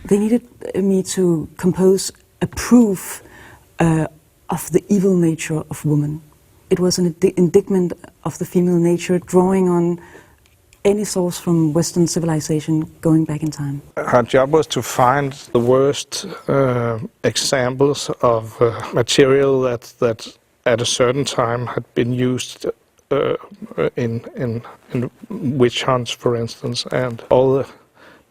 They needed me to compose a proof of the evil nature of woman. It was an indictment of the female nature, drawing on any source from Western civilization going back in time. Her job was to find the worst examples of material that at a certain time had been used in witch hunts, for instance, and all the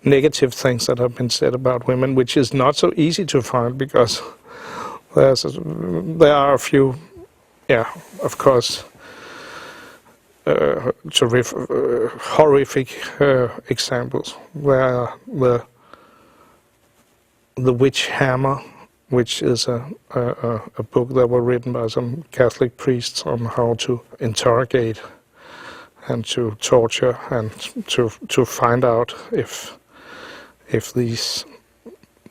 negative things that have been said about women, which is not so easy to find because there are a few, of course, horrific examples where the witch hammer, which is a book that was written by some Catholic priests on how to interrogate and to torture and to find out if these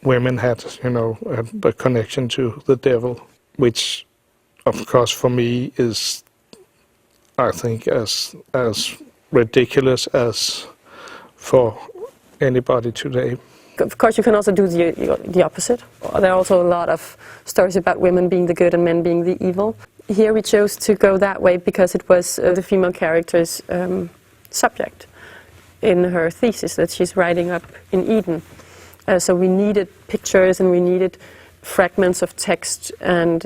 women had, a connection to the devil, which, of course, for me is, I think, as ridiculous as for anybody today. Of course, you can also do the opposite. There are also a lot of stories about women being the good and men being the evil. Here we chose to go that way because it was the female character's subject in her thesis that she's writing up in Eden. So we needed pictures and we needed fragments of text, and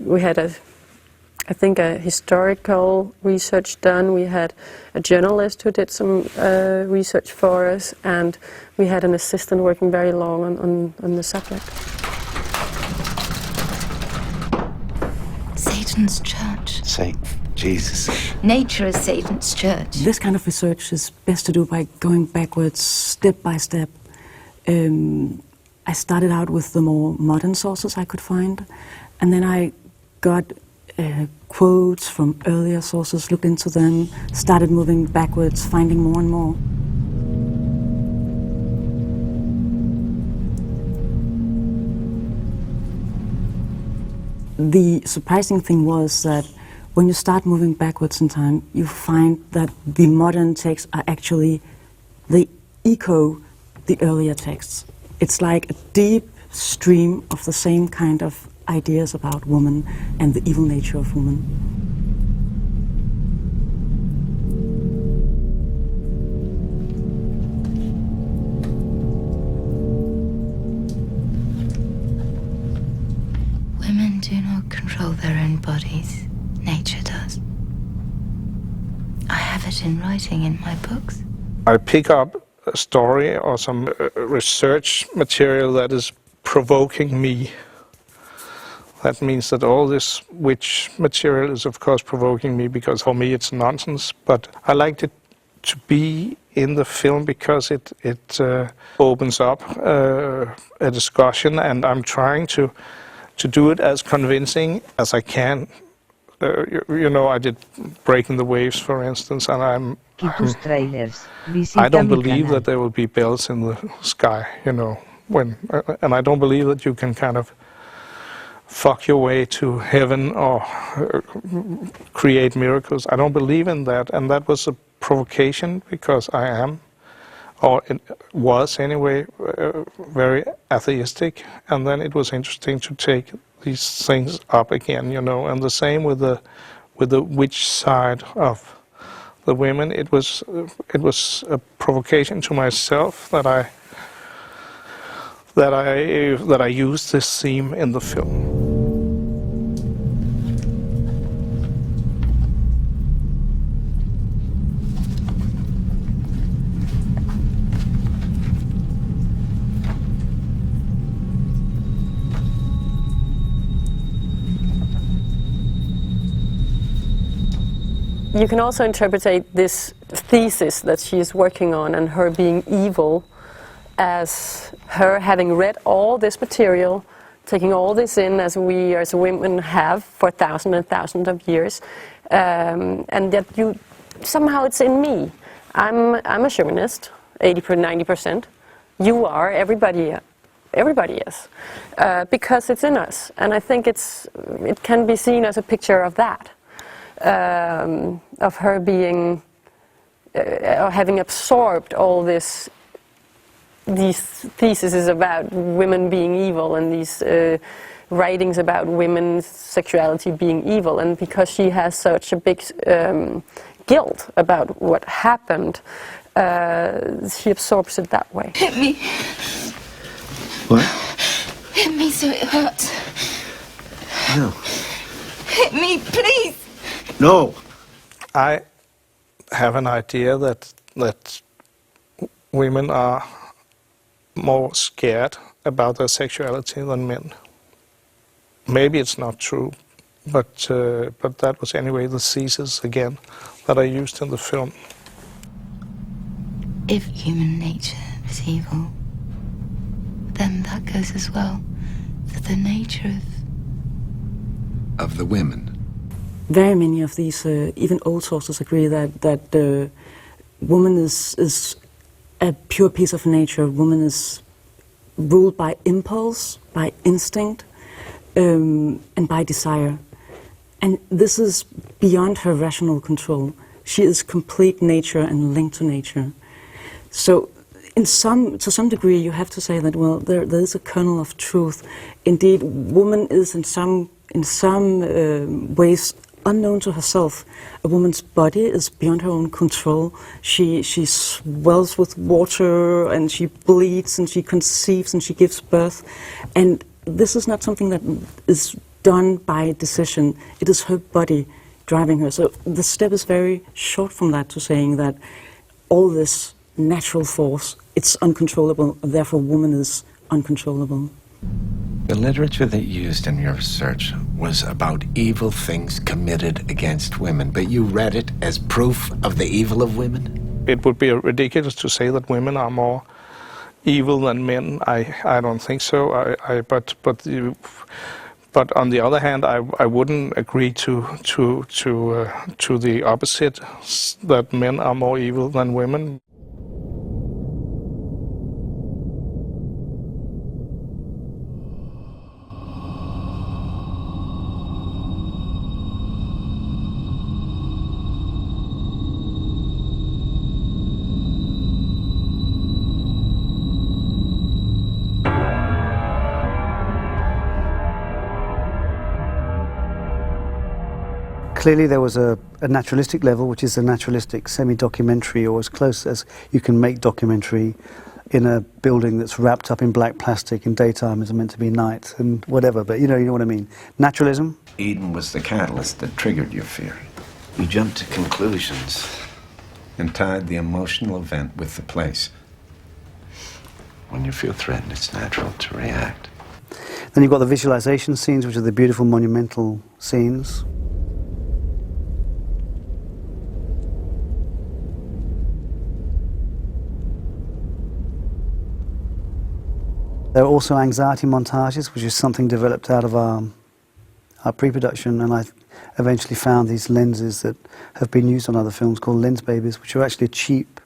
we had I think a historical research done. We had a journalist who did some research for us, and we had an assistant working very long on the subject. Satan's church. Jesus. Nature is Satan's church. This kind of research is best to do by going backwards, step by step. I started out with the more modern sources I could find, and then I got quotes from earlier sources, looked into them, started moving backwards, finding more and more. The surprising thing was that when you start moving backwards in time, you find that the modern texts are actually, they echo the earlier texts. It's like a deep stream of the same kind of ideas about woman and the evil nature of woman. Women do not control their own bodies. Nature does. I have it in writing in my books. I pick up a story or some research material that is provoking me. That means that all this witch material is, of course, provoking me, because for me it's nonsense. But I liked it to be in the film because it opens up a discussion, and I'm trying to do it as convincing as I can. I did Breaking the Waves, for instance, and I don't believe that there will be bells in the sky, and I don't believe that you can kind of fuck your way to heaven or create miracles. I don't believe in that, and that was a provocation because I am, or it was anyway, very atheistic, and then it was interesting to take these things up again, and the same with the witch side of the women. It was a provocation to myself that I used this theme in the film. You can also interpret this thesis that she is working on and her being evil as her having read all this material, taking all this in as we as women have for thousands and thousands of years, and that somehow it's in me. I'm a chauvinist, 90%. You are, everybody is, because it's in us, and I think it can be seen as a picture of that. Of her being, or having absorbed all this these theses about women being evil and these writings about women's sexuality being evil, and because she has such a big guilt about what happened, she absorbs it that way. Hit me. What? Hit me so it hurts. No. Hit me, please. No. I have an idea that women are more scared about their sexuality than men. Maybe it's not true, but that was anyway the thesis again that I used in the film. If human nature is evil, then that goes as well for the nature Of the women. Very many of these, even old sources, agree that the woman is a pure piece of nature. Woman is ruled by impulse, by instinct, and by desire. And this is beyond her rational control. She is complete nature and linked to nature. So to some degree, you have to say that, well, there is a kernel of truth. Indeed, woman is in some ways unknown to herself. A woman's body is beyond her own control. She swells with water, and she bleeds, and she conceives, and she gives birth. And this is not something that is done by decision. It is her body driving her. So the step is very short from that to saying that all this natural force, it's uncontrollable, therefore woman is uncontrollable. The literature that you used in your research was about evil things committed against women, but you read it as proof of the evil of women? It would be ridiculous to say that women are more evil than men. I don't think so. But on the other hand, I wouldn't agree to the opposite, that men are more evil than women. Clearly there was a naturalistic level, which is a naturalistic semi-documentary, or as close as you can make documentary in a building that's wrapped up in black plastic, and daytime is meant to be night and whatever, but you know what I mean. Naturalism. Eden was the catalyst that triggered your fear. You jumped to conclusions and tied the emotional event with the place. When you feel threatened, it's natural to react. Then you've got the visualization scenes, which are the beautiful monumental scenes. There are also anxiety montages, which is something developed out of our pre-production, and I eventually found these lenses that have been used on other films called lens babies, which are actually a cheap,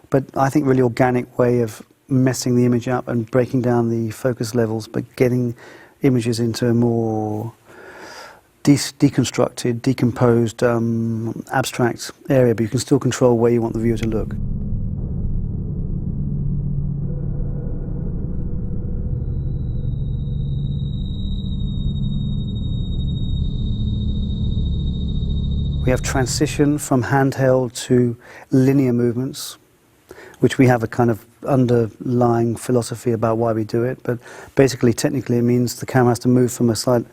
but I think really organic way of messing the image up and breaking down the focus levels, but getting images into a more deconstructed, decomposed, abstract area, but you can still control where you want the viewer to look. We have transition from handheld to linear movements, which we have a kind of underlying philosophy about why we do it, but basically, technically, it means the camera has to move from a slight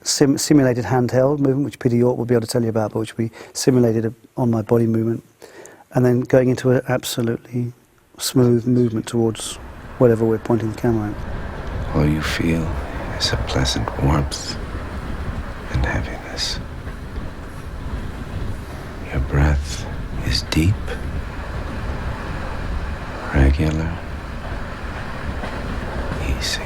simulated handheld movement, which Peter York will be able to tell you about, but which we simulated on my body movement, and then going into an absolutely smooth movement towards whatever we're pointing the camera at. All you feel is a pleasant warmth and heaviness. Your breath is deep, regular, easy.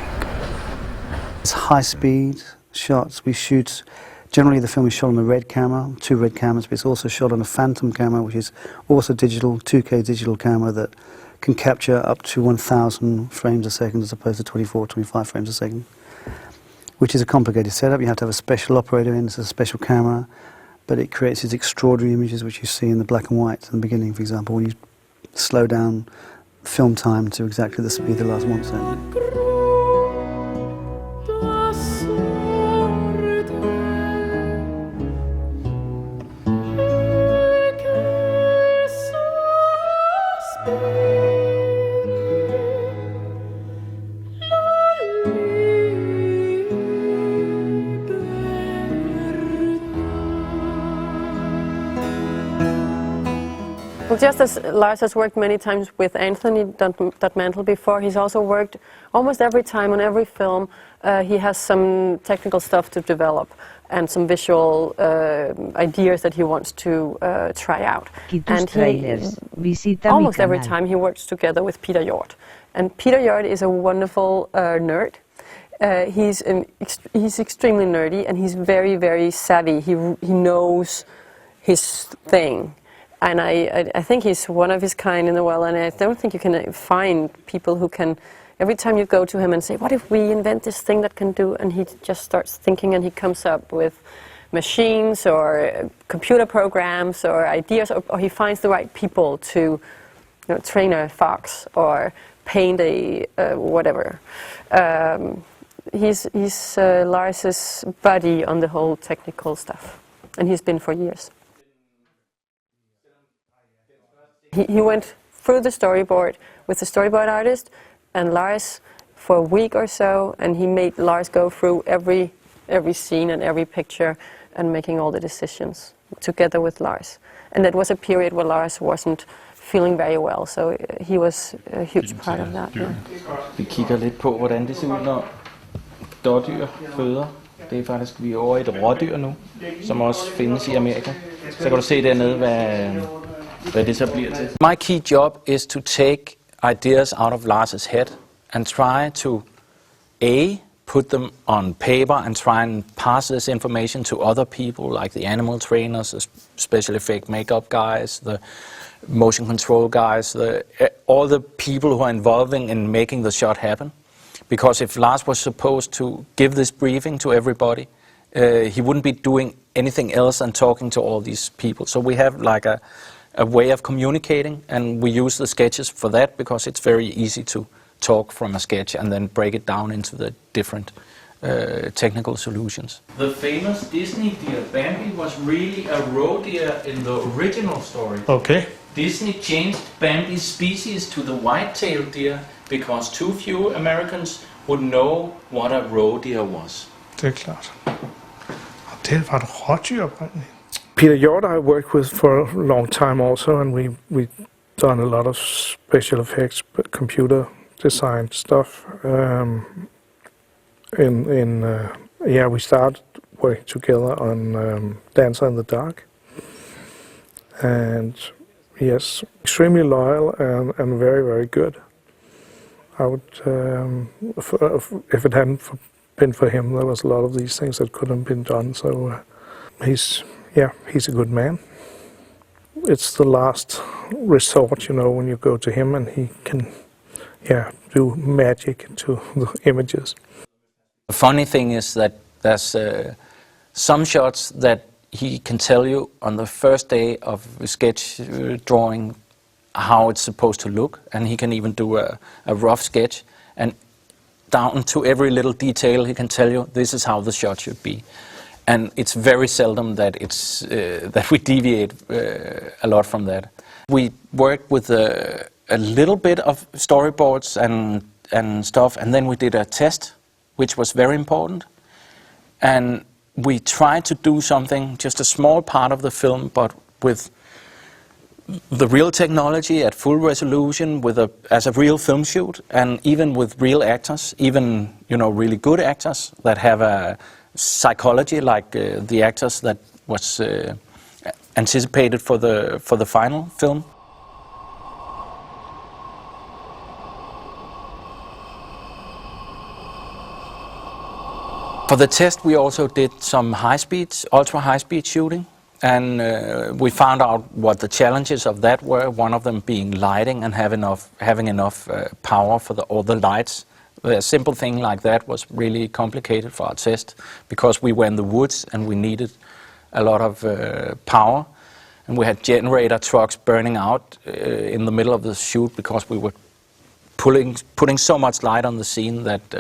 It's high-speed shots. We shoot, generally the film is shot on a red camera, 2 red cameras, but it's also shot on a phantom camera, which is also digital, 2K digital camera that can capture up to 1,000 frames a second as opposed to 24, 25 frames a second, which is a complicated setup. You have to have a special operator in, it's a special camera, but it creates these extraordinary images which you see in the black and white in the beginning, for example, when you slow down film time to exactly the speed the last one set. Well, just as Lars has worked many times with Anthony Mantle before, he's also worked almost every time on every film. He has some technical stuff to develop and some visual ideas that he wants to try out. And almost every time he works together with Peter Hjort. And Peter Hjort is a wonderful nerd. He's extremely nerdy and he's very, very savvy. He knows his thing. And I think he's one of his kind in the world, and I don't think you can find people who can, every time you go to him and say, what if we invent this thing that can do, and he just starts thinking and he comes up with machines or computer programs or ideas, or he finds the right people to train a fox or paint a whatever. He's Lars's buddy on the whole technical stuff, and he's been for years. He went through the storyboard with the storyboard artist and Lars for a week or so, and he made Lars go through every scene and every picture and making all the decisions together with Lars. And that was a period where Lars wasn't feeling very well, so he was a huge part of that. Yeah. Vi kigger lidt på, hvordan det ser ud, når dårdyr føder. Det er faktisk, vi er over et rådyr nu, som også findes i Amerika. Så kan du se dernede, hvad det så bliver til. My key job is to take ideas out of Lars's head and try to put them on paper and try and pass this information to other people, like the animal trainers, the special effect makeup guys, the motion control guys, all the people who are involving in making the shot happen. Because if Lars was supposed to give this briefing to everybody, he wouldn't be doing anything else than talking to all these people. So we have like a way of communicating, and we use the sketches for that because it's very easy to talk from a sketch and then break it down into the different technical solutions. The famous Disney deer Bambi was really a roe deer in the original story. Okay. Disney changed Bambi's species to the white-tailed deer because too few Americans would know what a roe deer was. Det er klart. Og det var et rådyr oprindeligt. Peter Hjort I worked with for a long time also, and we done a lot of special effects, computer design stuff. We started working together on Dancer in the Dark, and yes, extremely loyal and very, very good. I would, if it hadn't been for him, there was a lot of these things that couldn't have been done. So he's a good man. It's the last resort, when you go to him, and he can, do magic to the images. The funny thing is that there's some shots that he can tell you on the first day of sketch drawing how it's supposed to look, and he can even do a rough sketch, and down to every little detail he can tell you this is how the shot should be. And it's very seldom that that we deviate a lot from that. We worked with a little bit of storyboards and stuff, and then we did a test, which was very important. And we tried to do something, just a small part of the film, but with the real technology at full resolution, as a real film shoot, and even with real actors, even really good actors that have a psychology like the actors that was anticipated for the final film. For the test, we also did some ultra high-speed shooting, and we found out what the challenges of that were. One of them being lighting and having enough power for all the lights. A simple thing like that was really complicated for our test because we were in the woods and we needed a lot of power, and we had generator trucks burning out in the middle of the shoot because we were putting so much light on the scene that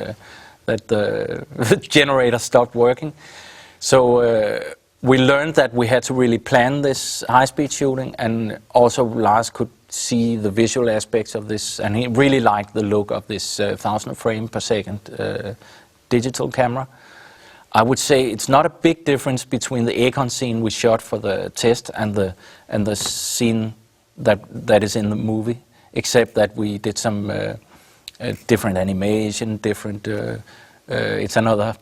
the generator stopped working. So we learned that we had to really plan this high-speed shooting, and also Lars could see the visual aspects of this, and he really liked the look of this 1,000 frame per second digital camera. I would say it's not a big difference between the Acon scene we shot for the test and the scene that is in the movie, except that we did some different animation, it's another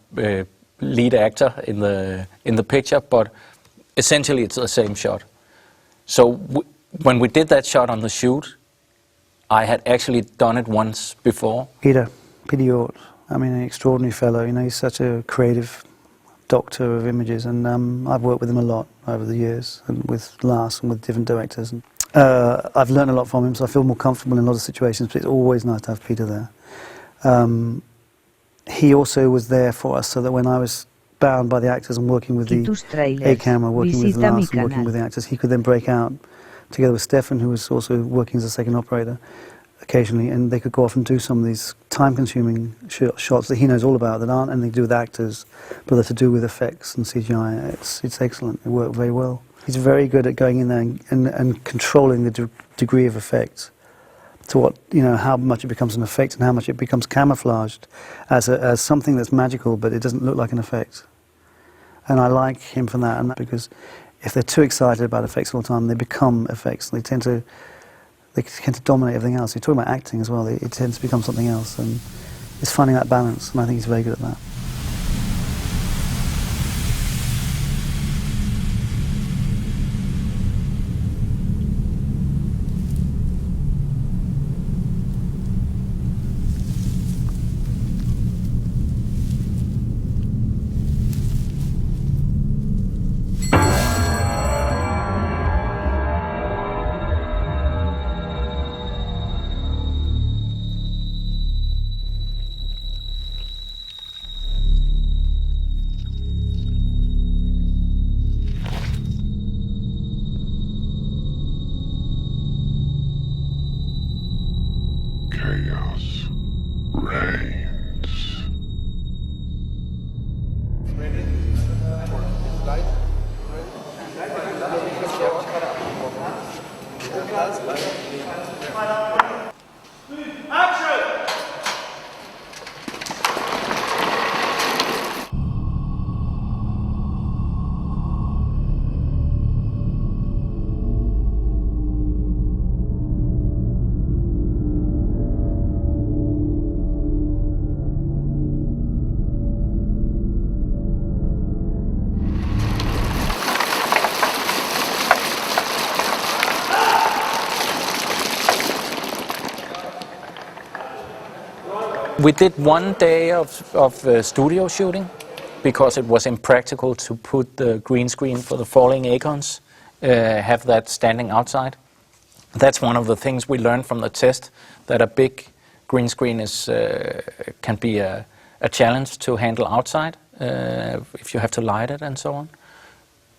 lead actor in the picture, but essentially it's the same shot. So when we did that shot on the shoot, I had actually done it once before. Peter Hjort, I mean, an extraordinary fellow. You know, he's such a creative doctor of images, and I've worked with him a lot over the years, and with Lars and with different directors. And, I've learned a lot from him, so I feel more comfortable in a lot of situations, but it's always nice to have Peter there. He also was there for us, so that when I was bound by the actors and working with the A-camera, working with Lars and working with the actors, he could then break out together with Stefan, who was also working as a second operator occasionally, and they could go off and do some of these time-consuming shots that he knows all about that aren't anything to do with actors, but they're to do with effects and CGI. It's excellent. It worked very well. He's very good at going in there and controlling the degree of effect to what, you know, how much it becomes an effect and how much it becomes camouflaged as something that's magical, but it doesn't look like an effect. And I like him for that, and because if they're too excited about effects all the time, they become effects. They tend to dominate everything else. You're talking about acting as well. It tends to become something else, and it's finding that balance, and I think he's very good at that. Chaos reigns. We did 1 day of studio shooting because it was impractical to put the green screen for the falling Acons, have that standing outside. That's one of the things we learned from the test, that a big green screen can be a challenge to handle outside if you have to light it and so on.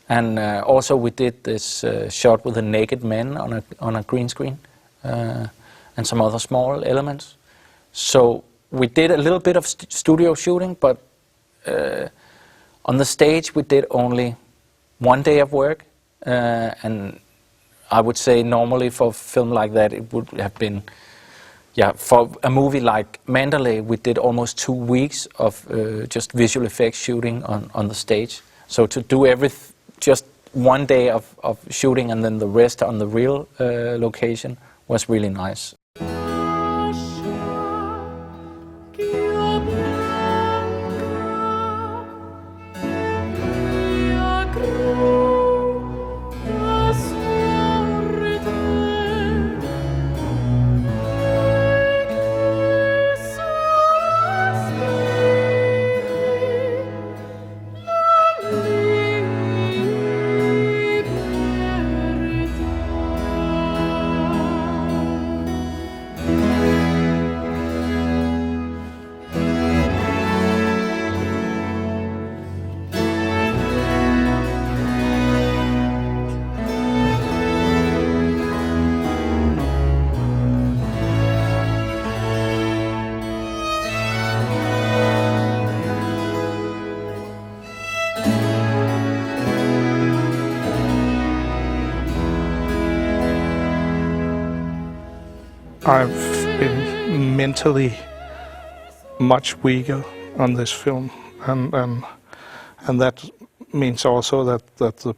And also we did this shot with a naked man on a green screen and some other small elements. So we did a little bit of studio shooting, but on the stage we did only 1 day of work, and I would say normally for a film like that it would have been, for a movie like Mandalay we did almost 2 weeks of just visual effects shooting on the stage. So to do just 1 day of shooting and then the rest on the real location was really nice. I've been mentally much weaker on this film, and that means also that the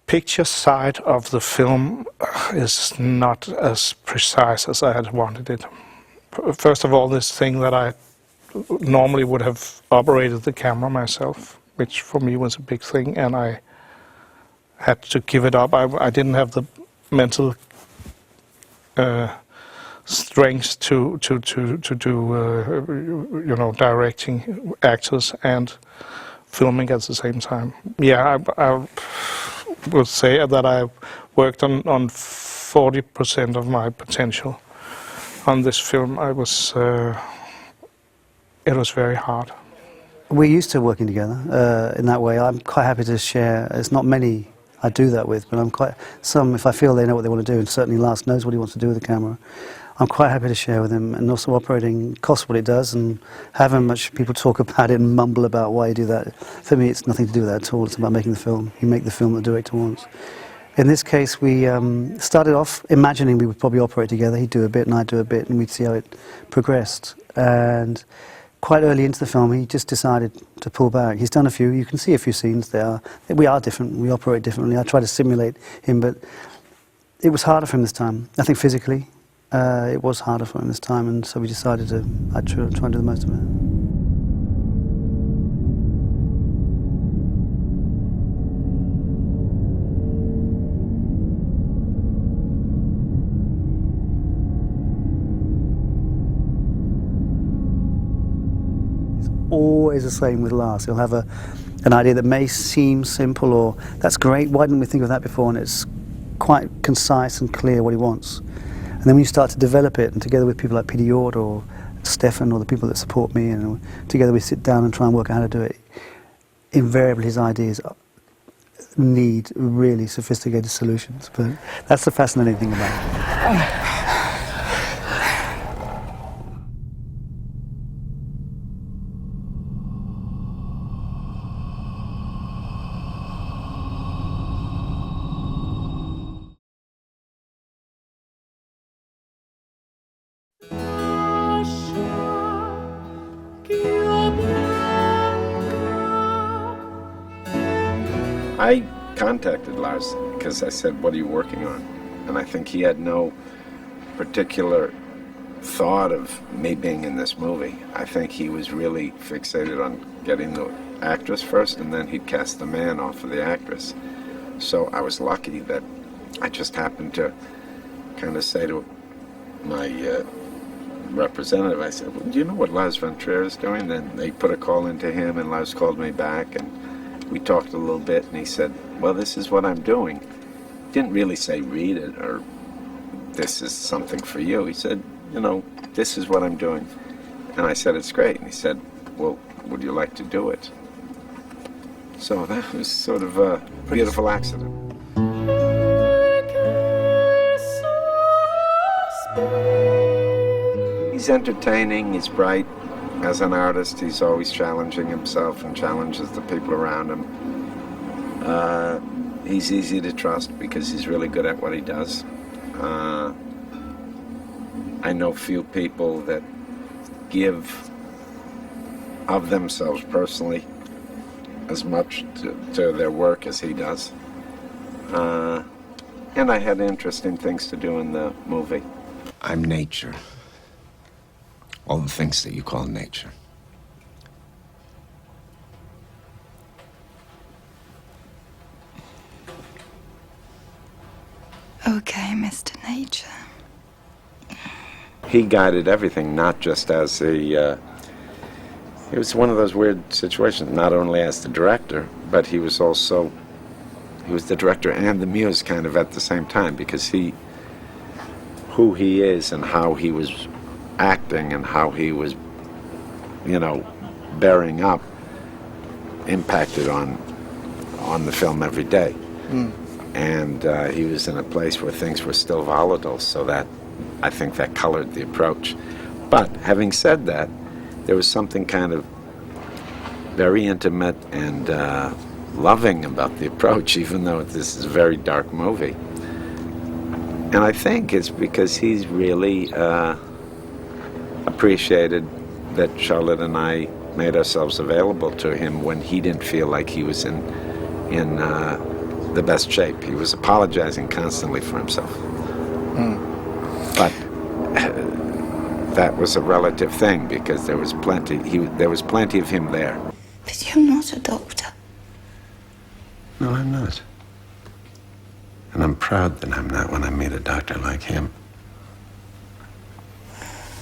picture side of the film is not as precise as I had wanted it. First of all, this thing that I normally would have operated the camera myself, which for me was a big thing, and I had to give it up. I didn't have the mental strength to do directing actors and filming at the same time. Yeah, I would say that I worked on 40% of my potential on this film. It was very hard. We're used to working together in that way. I'm quite happy to share. It's not many I do that with, but if I feel they know what they want to do, and certainly Lars knows what he wants to do with the camera, I'm quite happy to share with him. And also operating costs what it does, and however much people talk about it and mumble about why you do that, for me it's nothing to do with that at all. It's about making the film. You make the film that the director wants. In this case, we started off imagining we would probably operate together. He'd do a bit and I'd do a bit, and we'd see how it progressed. And quite early into the film, he just decided to pull back. He's done a few. You can see a few scenes there. We are different. We operate differently. I try to simulate him, but it was harder for him this time. I think physically, it was harder for him this time, and so we decided to try and do the most of it. Always the same with Lars. He'll have an idea that may seem simple, or that's great, why didn't we think of that before? And it's quite concise and clear what he wants. And then when you start to develop it, and together with people like Peter Hjort or Stefan or the people that support me, and together we sit down and try and work out how to do it, invariably his ideas need really sophisticated solutions. But that's the fascinating thing about it. I contacted Lars because I said, what are you working on? And I think he had no particular thought of me being in this movie. I think he was really fixated on getting the actress first, and then he'd cast the man off of the actress. So I was lucky that I just happened to kind of say to my representative, I said, well, do you know what Lars von Trier is doing? Then they put a call into him, and Lars called me back, and we talked a little bit, and he said, well, this is what I'm doing. Didn't really say read it or this is something for you. He said, this is what I'm doing. And I said, it's great. And he said, well, would you like to do it? So that was sort of a beautiful accident. He's entertaining, he's bright. As an artist, he's always challenging himself and challenges the people around him. He's easy to trust because he's really good at what he does. I know few people that give of themselves personally as much to their work as he does. And I had interesting things to do in the movie. I'm nature. All the things that you call nature. Okay, Mr. Nature. He guided everything, not just as it was one of those weird situations, not only as the director, but he was the director and the muse kind of at the same time, because who he is and how he was acting and how he was, bearing up impacted on the film every day. Mm. And he was in a place where things were still volatile, so that I think that colored the approach. But having said that, there was something kind of very intimate and loving about the approach, even though this is a very dark movie. And I think it's because he's really appreciated that Charlotte and I made ourselves available to him when he didn't feel like he was in the best shape. He was apologizing constantly for himself. But that was a relative thing because there was plenty of him there. But you're not a doctor. No, I'm not. And I'm proud that I'm not when I meet a doctor like him.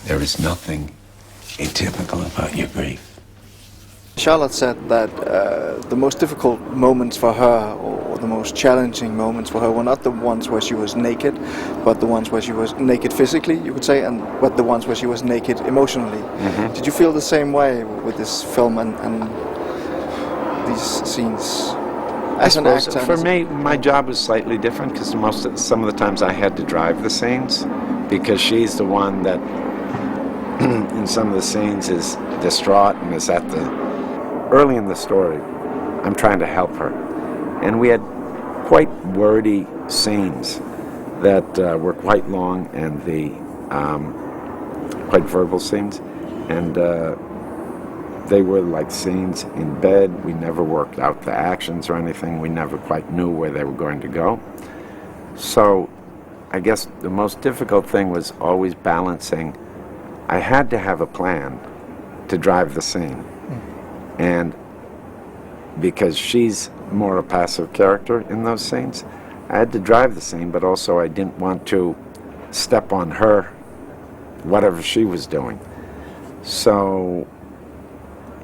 There is nothing atypical about your grief. Charlotte said that the most difficult moments for her, or the most challenging moments for her, were not the ones where she was naked, but the ones where she was naked physically, you could say, but the ones where she was naked emotionally. Mm-hmm. Did you feel the same way with this film and these scenes? As an actor, for me, my job was slightly different because some of the times I had to drive the scenes because she's the one that in some of the scenes is distraught and is at the early in the story. I'm trying to help her, and we had quite wordy scenes that were quite long and quite verbal scenes, and they were like scenes in bed. We never worked out the actions or anything. We never quite knew where they were going to go. So I guess the most difficult thing was always balancing. I had to have a plan to drive the scene. And because she's more a passive character in those scenes, I had to drive the scene, but also I didn't want to step on her, whatever she was doing. So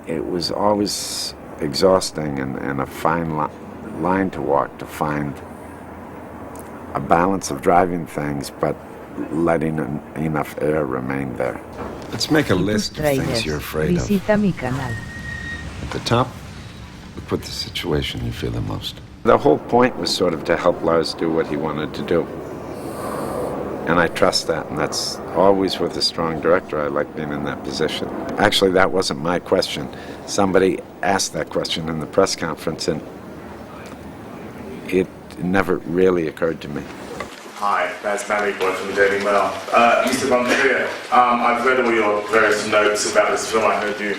it was always exhausting and a fine line to walk to find a balance of driving things, but letting enough air remain there. Let's make a list of things you're afraid of. Visita mi canal. At the top, we put the situation you fear the most. The whole point was sort of to help Lars do what he wanted to do. And I trust that, and that's always with a strong director. I like being in that position. Actually, that wasn't my question. Somebody asked that question in the press conference, and it never really occurred to me. Hi, that's Manny Boy from the Daily Mail. Mr. Von Trier, I've read all your various notes about this film. I heard you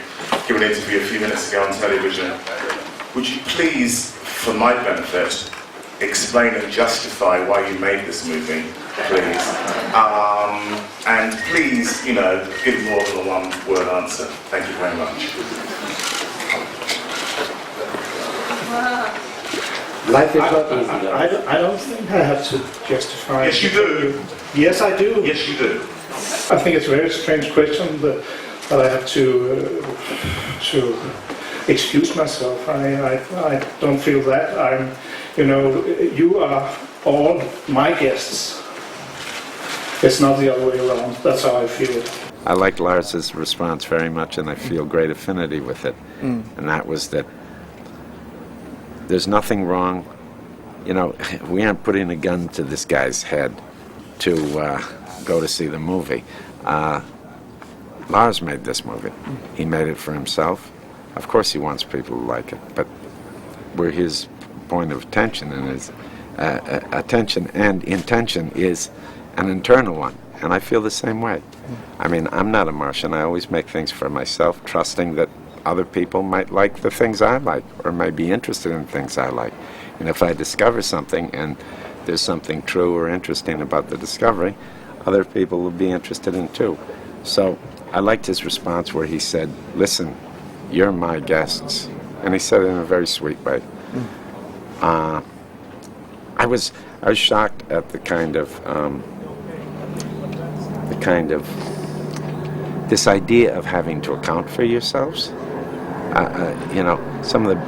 give an interview a few minutes ago on television. Would you please, for my benefit, explain and justify why you made this movie, please? And please, give more than a one-word answer. Thank you very much. Life is not easy. I don't think I have to justify. Yes, you do. Yes, I do. Yes, you do. I think it's a very strange question that I have to excuse myself. I don't feel that. You are all my guests. It's not the other way around. That's how I feel. I like Lars's response very much, and I feel great affinity with it. And that was that there's nothing wrong. We aren't putting a gun to this guy's head to go to see the movie. Lars made this movie. He made it for himself. Of course he wants people to like it, but where his point of attention and his attention and intention is an internal one, and I feel the same way. I mean, I'm not a Martian. I always make things for myself, trusting that other people might like the things I like or might be interested in things I like. And if I discover something and there's something true or interesting about the discovery, other people will be interested in too. So I liked his response where he said, listen, you're my guests. And he said it in a very sweet way. I was shocked at the kind of this idea of having to account for yourselves. Some of the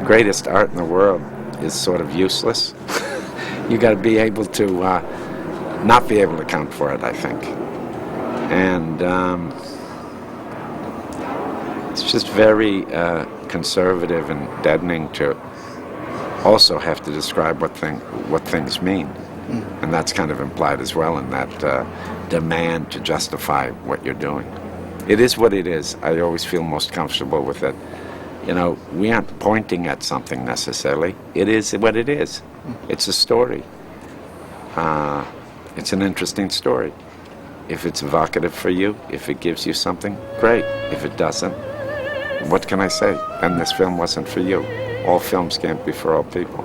greatest art in the world is sort of useless. You got to be able to not be able to account for it, I think. And it's just very conservative and deadening to also have to describe what things mean. And that's kind of implied as well in that demand to justify what you're doing. It is what it is. I always feel most comfortable with it. We aren't pointing at something necessarily. It is what it is. It's a story. It's an interesting story. If it's evocative for you, if it gives you something, great. If it doesn't, what can I say? Then this film wasn't for you. All films can't be for all people.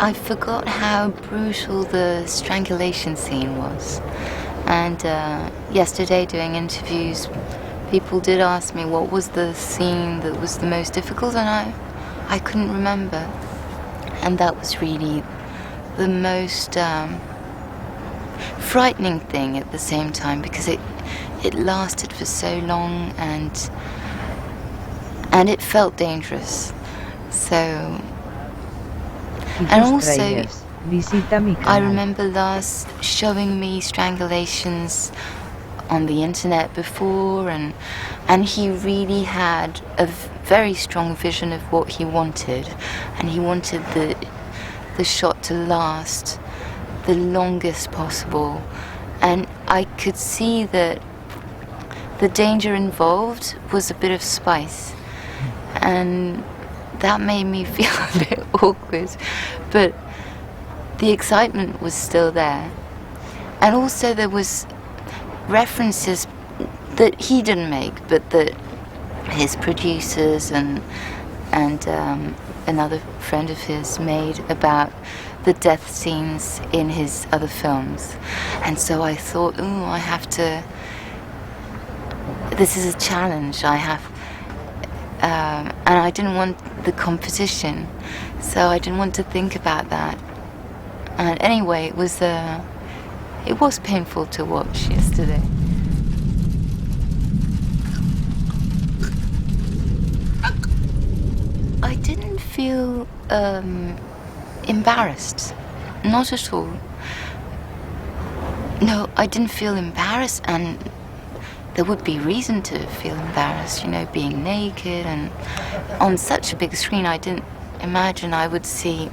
I forgot how brutal the strangulation scene was. And yesterday doing interviews, people did ask me what was the scene that was the most difficult, and I couldn't remember. And that was really the most frightening thing at the same time, because it lasted for so long and it felt dangerous. So, and also, I remember Lars showing me strangulations on the internet before, and he really had a very strong vision of what he wanted, and he wanted the shot to last the longest possible. And I could see that the danger involved was a bit of spice, and that made me feel a bit awkward, but the excitement was still there. And also there was references that he didn't make, but that his producers and another friend of his made about the death scenes in his other films. And so I thought, ooh, I have to, this is a challenge, I have, and I didn't want the competition, so I didn't want to think about that. And anyway, it was painful to watch yesterday. I didn't feel embarrassed, not at all. No, I didn't feel embarrassed, and there would be reason to feel embarrassed, you know, being naked, and on such a big screen I didn't imagine I would see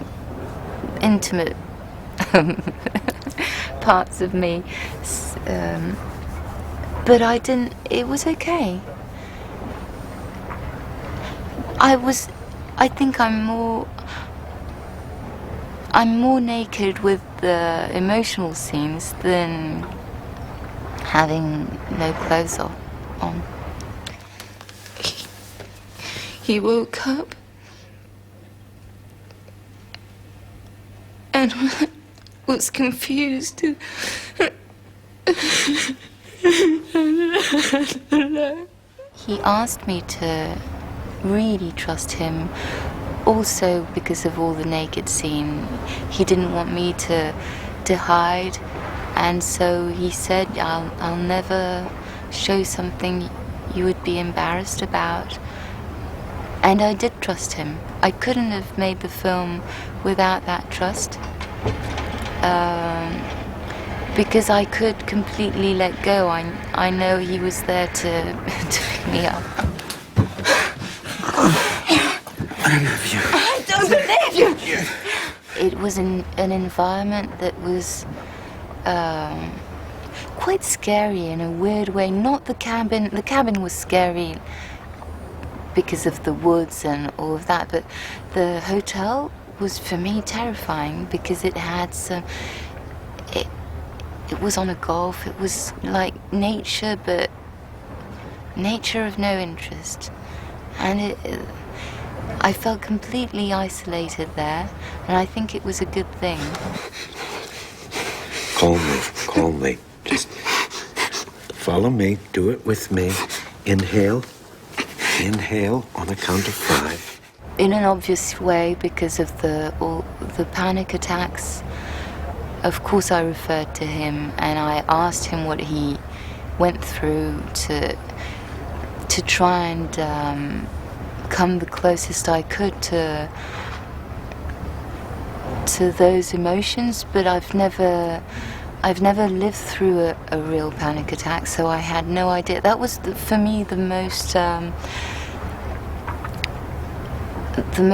intimate parts of me, but I didn't, it was okay. I think I'm more naked with the emotional scenes than having no clothes on. He woke up and was confused. He asked me to really trust him, also because of all the naked scene. He didn't want me to hide, and so he said, I'll never show something you would be embarrassed about. And I did trust him. I couldn't have made the film without that trust, because I could completely let go. I know he was there to pick me up. I don't love you. I don't believe you! It was an environment that was quite scary in a weird way. Not the cabin. The cabin was scary because of the woods and all of that, but the hotel was for me terrifying because it had some... It was on a gulf. It was like nature, but nature of no interest. And I felt completely isolated there, and I think it was a good thing. Calmly. Just follow me. Do it with me. Inhale on a count of 5. In an obvious way, because of all the panic attacks, of course I referred to him, and I asked him what he went through to try and come the closest I could to those emotions, but I've never lived through a real panic attack, so I had no idea. That was for me the most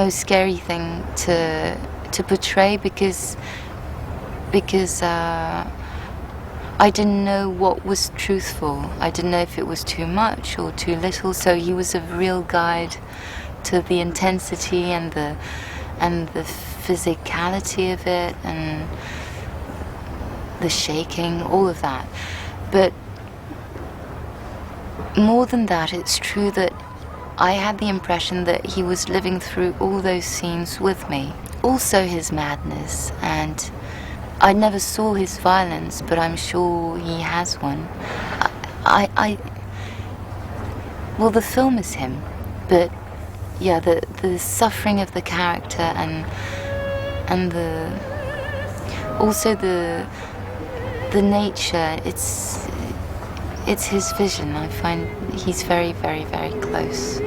scary thing to portray, because I didn't know what was truthful. I didn't know if it was too much or too little. So he was a real guide to the intensity and the physicality of it and the shaking, all of that. But more than that, it's true that I had the impression that he was living through all those scenes with me. Also his madness, and I never saw his violence, but I'm sure he has one. Well, the film is him, but yeah, the suffering of the character and also the nature. It's his vision. I find he's very, very, very close.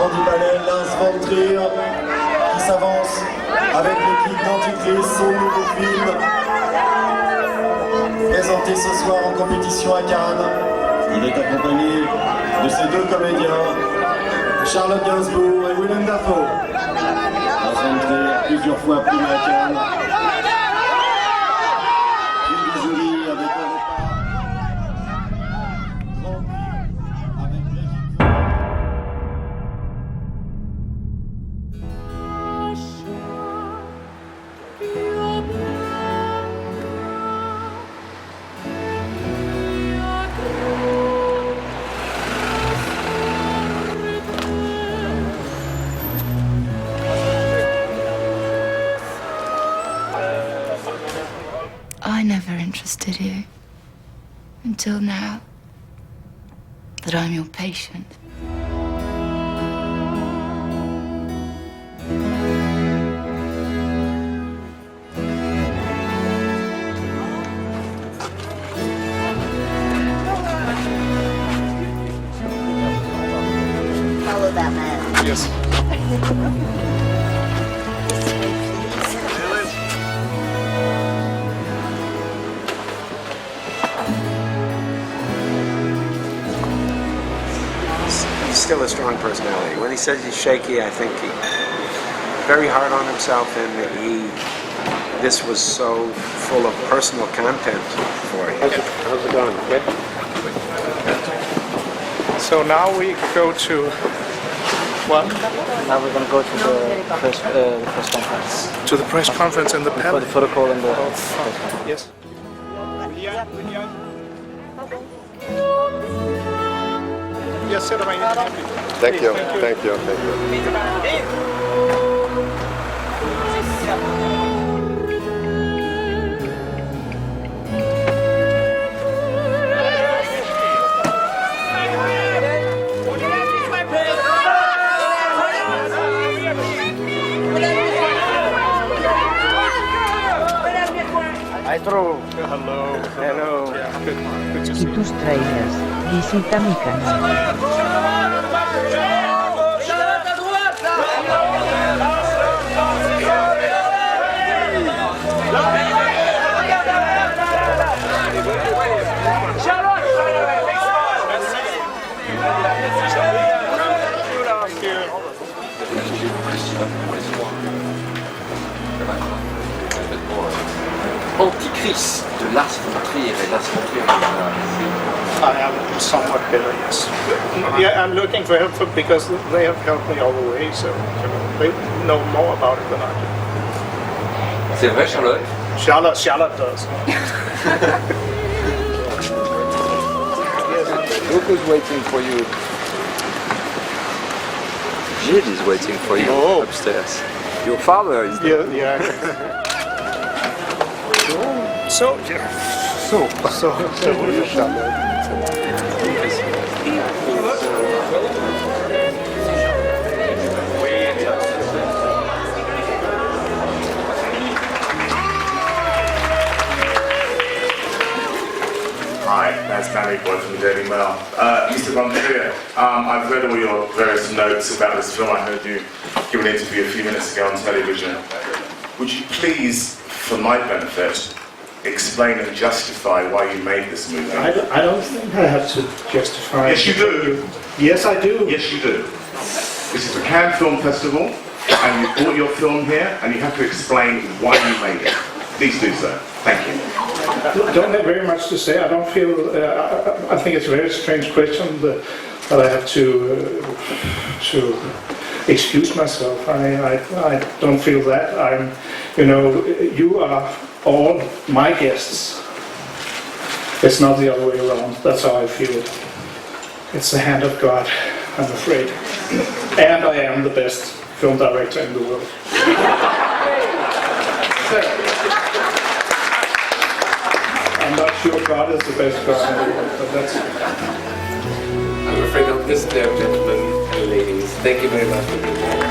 Du palais, Lars von Trier, qui s'avance avec l'équipe d'Anticristo, son nouveau film, présenté ce soir en compétition à Cannes. Il est accompagné de ses deux comédiens, Charlotte Gainsbourg et Willem Dafoe. Lars von Trier, plusieurs fois primé à Cannes. Prix du jury avec un Grand Prix avec l'équipe. I never interested you until now that I'm your patient. Follow that man. Yes. Still a strong personality. When he says he's shaky, I think he's very hard on himself, and this was so full of personal content for him. How's it going? Good? So now we go to what? Now we're going to go to the press conference. To the press conference in the For Parte. the protocol and the... Yes. Yes, sir. Thank you, thank you, thank you. Hello. Hello. Yeah, good to see Y tus trailers, visita mi canal. Anticristo de Lars von Trier et Lars von Trier. I am somewhat better, yes. Yeah, I'm looking for help because they have helped me all the way, so they know more about it than I do. C'est vrai, Charlotte? Charlotte does. Look who's waiting for you. Gilles is waiting for you upstairs. Your father is there. Yeah. So, Charlotte. Mail. Mr. Von Trier, I've read all your various notes about this film. I heard you give an interview a few minutes ago on television. Would you please, for my benefit, explain and justify why you made this movie? I don't think I have to justify. Yes, you do. Yes, I do. Yes, you do. This is a Cannes Film Festival, and you brought your film here, and you have to explain why you made it. Please do so. Thank you. Don't have very much to say. I don't feel. I think it's a very strange question that I have to excuse myself. I don't feel that. You are all my guests. It's not the other way around. That's how I feel it. It's the hand of God, I'm afraid. And I am the best film director in the world. I'm not sure God is the best God in the world, but that's it. I'm afraid I'll just there, gentlemen and ladies. Thank you very much for being here.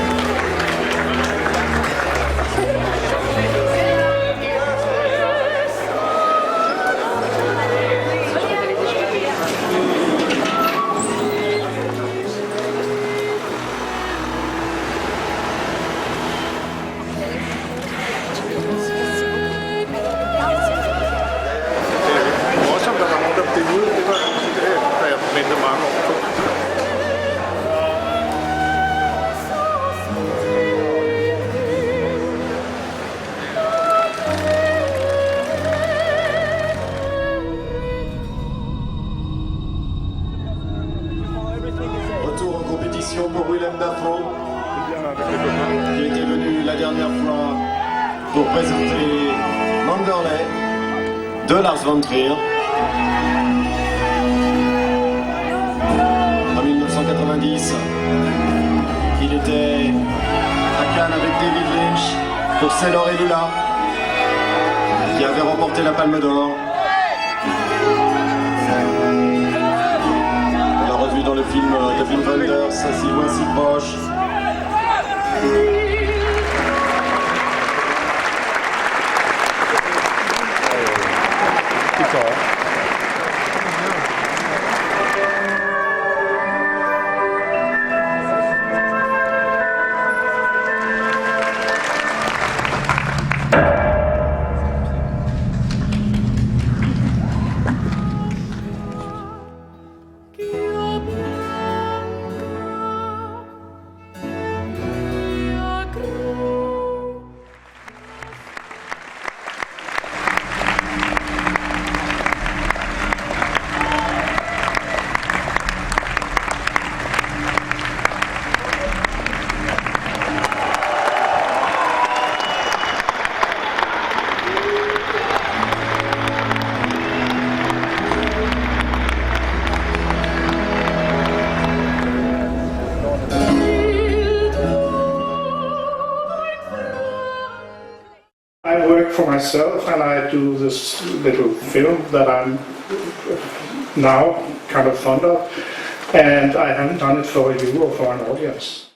Retour en compétition pour Willem Dafoe, qui était venu la dernière fois pour présenter Manderley de Lars von Trier en 1990. Il était à Cannes avec David Lynch pour Sailor et Lula, qui avait remporté la Palme d'Or. Dans le film de Wim Wenders, si loin si proche. I work for myself and I do this little film that I'm now kind of fond of, and I haven't done it for you or for an audience.